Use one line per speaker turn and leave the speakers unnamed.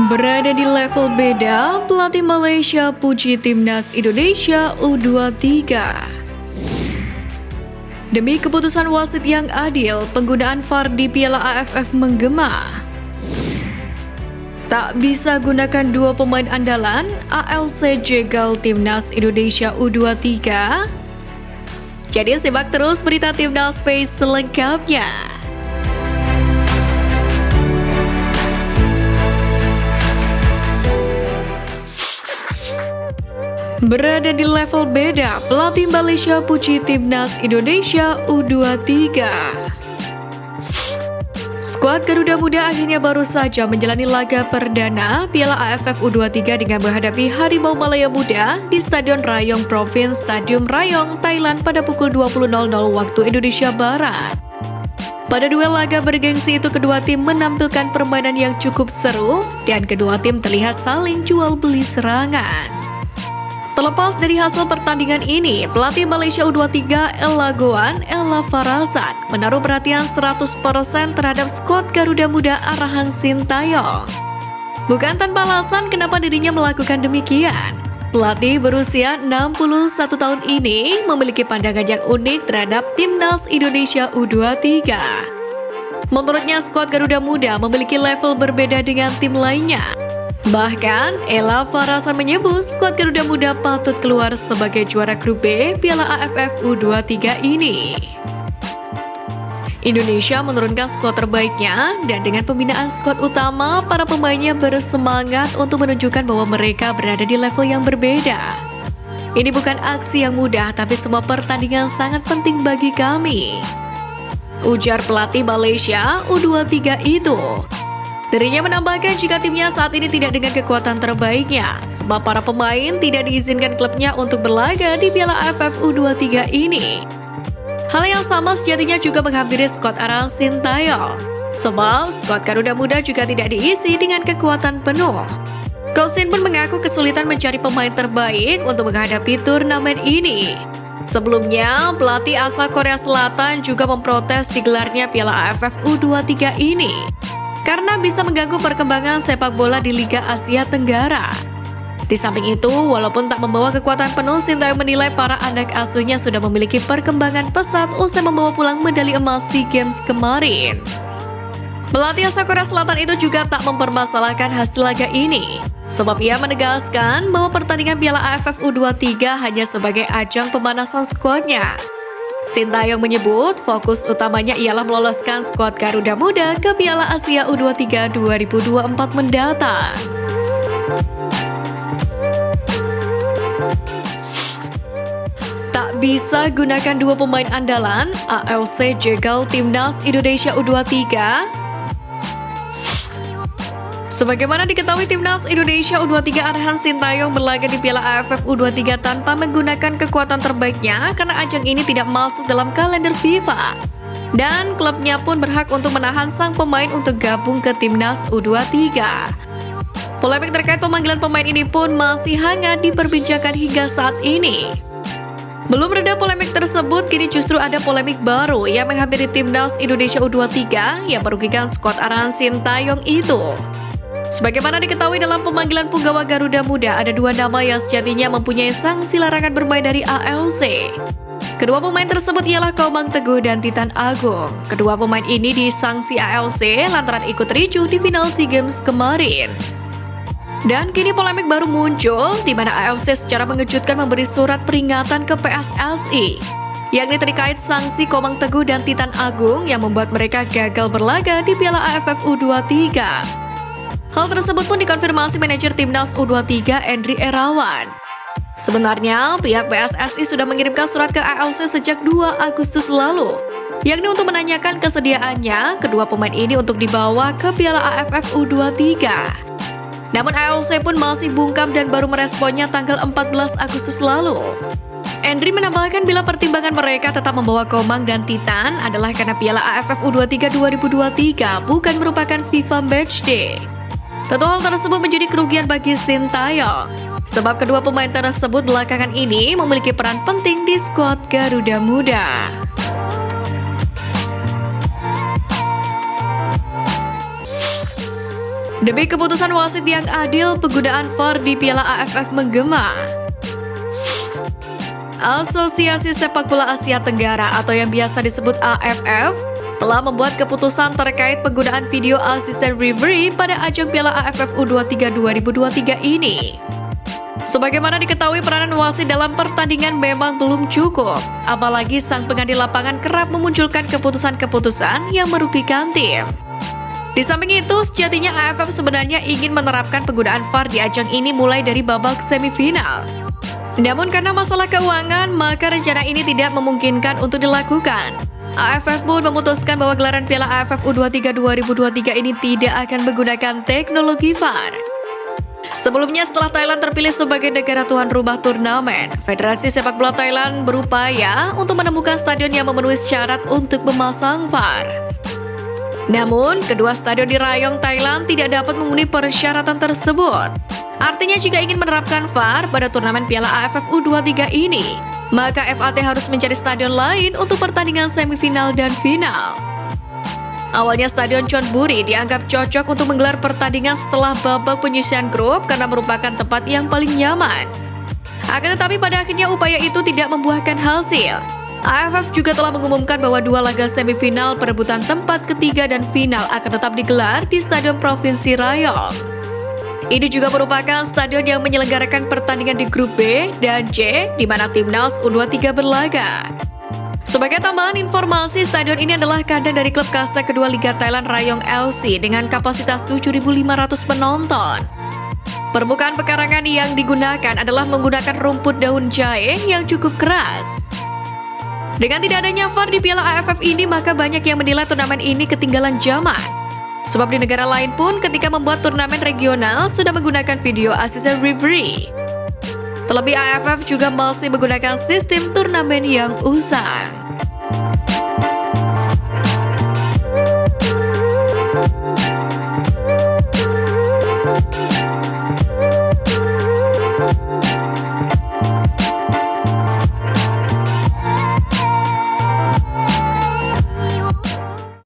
Berada di level beda, pelatih Malaysia puji timnas Indonesia U23. Demi keputusan wasit yang adil, penggunaan VAR di Piala AFF menggema. Tak bisa gunakan dua pemain andalan, ALC jegal timnas Indonesia U23. Jadi simak terus berita Timnas Space selengkapnya. Berada di level beda, pelatih Malaysia puji timnas Indonesia U23. Skuad Garuda Muda akhirnya baru saja menjalani laga perdana Piala AFF U23 dengan menghadapi Harimau Malaya Muda di Stadion Rayong Province Stadium Rayong, Thailand pada pukul 20.00 waktu Indonesia Barat. Pada duel laga bergengsi itu kedua tim menampilkan permainan yang cukup seru dan kedua tim terlihat saling jual beli serangan. Terlepas dari hasil pertandingan ini, pelatih Malaysia U23 Ella Goan, Ella Farasat menaruh perhatian 100% terhadap skuad Garuda Muda arahan Sintayong. Bukan tanpa alasan kenapa dirinya melakukan demikian. Pelatih berusia 61 tahun ini memiliki pandangan yang unik terhadap timnas Indonesia U23. Menurutnya skuad Garuda Muda memiliki level berbeda dengan tim lainnya. Bahkan, Ella Farasat menyebut skuad Garuda Muda patut keluar sebagai juara grup B Piala AFF U23 ini. Indonesia menurunkan skuad terbaiknya dan dengan pembinaan skuad utama, para pemainnya bersemangat untuk menunjukkan bahwa mereka berada di level yang berbeda. Ini bukan aksi yang mudah, tapi semua pertandingan sangat penting bagi kami, ujar pelatih Malaysia U23 itu. Dirinya menambahkan jika timnya saat ini tidak dengan kekuatan terbaiknya, sebab para pemain tidak diizinkan klubnya untuk berlaga di Piala AFF U23 ini. Hal yang sama sejatinya juga menghampiri skuad arahan Sintayong, sebab skuad Garuda Muda juga tidak diisi dengan kekuatan penuh. Coach Shin pun mengaku kesulitan mencari pemain terbaik untuk menghadapi turnamen ini. Sebelumnya, pelatih asal Korea Selatan juga memprotes digelarnya Piala AFF U23 ini karena bisa mengganggu perkembangan sepak bola di Liga Asia Tenggara. Di samping itu, walaupun tak membawa kekuatan penuh, Sintayong menilai para anak asuhnya sudah memiliki perkembangan pesat usai membawa pulang medali emas SEA Games kemarin. Pelatih asal Korea Selatan itu juga tak mempermasalahkan hasil laga ini, sebab ia menegaskan bahwa pertandingan Piala AFF U23 hanya sebagai ajang pemanasan skuadnya. Sintayong menyebut fokus utamanya ialah meloloskan skuad Garuda Muda ke Piala Asia U23 2024 mendatang. Tak bisa gunakan dua pemain andalan, ALC jegal timnas Indonesia U23. Sebagaimana diketahui, timnas Indonesia U23 arahan Sintayong berlaga di Piala AFF U23 tanpa menggunakan kekuatan terbaiknya karena ajang ini tidak masuk dalam kalender FIFA. Dan klubnya pun berhak untuk menahan sang pemain untuk gabung ke timnas U23. Polemik terkait pemanggilan pemain ini pun masih hangat diperbincangkan hingga saat ini. Belum reda polemik tersebut, kini justru ada polemik baru yang menghampiri timnas Indonesia U23 yang merugikan skuad arahan Sintayong itu. Sebagaimana diketahui, dalam pemanggilan punggawa Garuda Muda ada dua nama yang sejatinya mempunyai sanksi larangan bermain dari ALC. Kedua pemain tersebut ialah Komang Teguh dan Titan Agung. Kedua pemain ini disangsi ALC lantaran ikut ricuh di final SEA Games kemarin. Dan kini polemik baru muncul di mana ALC secara mengejutkan memberi surat peringatan ke PSSI, yakni terkait sanksi Komang Teguh dan Titan Agung yang membuat mereka gagal berlaga di Piala AFF U23. Hal tersebut pun dikonfirmasi manajer timnas U23 Endri Erawan. Sebenarnya, pihak PSSI sudah mengirimkan surat ke ALC sejak 2 Agustus lalu, yakni untuk menanyakan kesediaannya kedua pemain ini untuk dibawa ke Piala AFF U23. Namun ALC pun masih bungkam dan baru meresponnya tanggal 14 Agustus lalu. Endri menambahkan bila pertimbangan mereka tetap membawa Komang dan Titan adalah karena Piala AFF U23 2023 bukan merupakan FIFA Matchday. Tentu hal tersebut menjadi kerugian bagi Sintayong, sebab kedua pemain tersebut belakangan ini memiliki peran penting di skuad Garuda Muda. Demi keputusan wasit yang adil, penggunaan VAR di Piala AFF menggema. Asosiasi Sepak Bola Asia Tenggara atau yang biasa disebut AFF telah membuat keputusan terkait penggunaan video assistant referee pada ajang Piala AFF U23 2023 ini. Sebagaimana diketahui, peranan wasit dalam pertandingan memang belum cukup, apalagi sang pengadil lapangan kerap memunculkan keputusan-keputusan yang merugikan tim. Di samping itu, sejatinya AFF sebenarnya ingin menerapkan penggunaan VAR di ajang ini mulai dari babak semifinal. Namun karena masalah keuangan, maka rencana ini tidak memungkinkan untuk dilakukan. AFF pun memutuskan bahwa gelaran Piala AFF U23 2023 ini tidak akan menggunakan teknologi VAR. Sebelumnya, setelah Thailand terpilih sebagai negara tuan rumah turnamen, Federasi Sepak Bola Thailand berupaya untuk menemukan stadion yang memenuhi syarat untuk memasang VAR. Namun, kedua stadion di Rayong, Thailand tidak dapat memenuhi persyaratan tersebut. Artinya jika ingin menerapkan VAR pada turnamen Piala AFF U23 ini, maka FAT harus mencari stadion lain untuk pertandingan semifinal dan final. Awalnya Stadion Chonburi dianggap cocok untuk menggelar pertandingan setelah babak penyisihan grup karena merupakan tempat yang paling nyaman. Akan tetapi pada akhirnya upaya itu tidak membuahkan hasil. AFF juga telah mengumumkan bahwa dua laga semifinal perebutan tempat ketiga dan final akan tetap digelar di Stadion Provinsi Rayong. Ini juga merupakan stadion yang menyelenggarakan pertandingan di grup B dan C, di mana timnas U23 berlaga. Sebagai tambahan informasi, stadion ini adalah kandang dari klub kasta kedua Liga Thailand Rayong FC dengan kapasitas 7.500 penonton. Permukaan pekarangan yang digunakan adalah menggunakan rumput daun jahe yang cukup keras. Dengan tidak adanya VAR di Piala AFF ini, maka banyak yang menilai turnamen ini ketinggalan zaman. Sebab di negara lain pun ketika membuat turnamen regional sudah menggunakan video assistant referee. Terlebih AFF juga masih menggunakan sistem turnamen yang usang.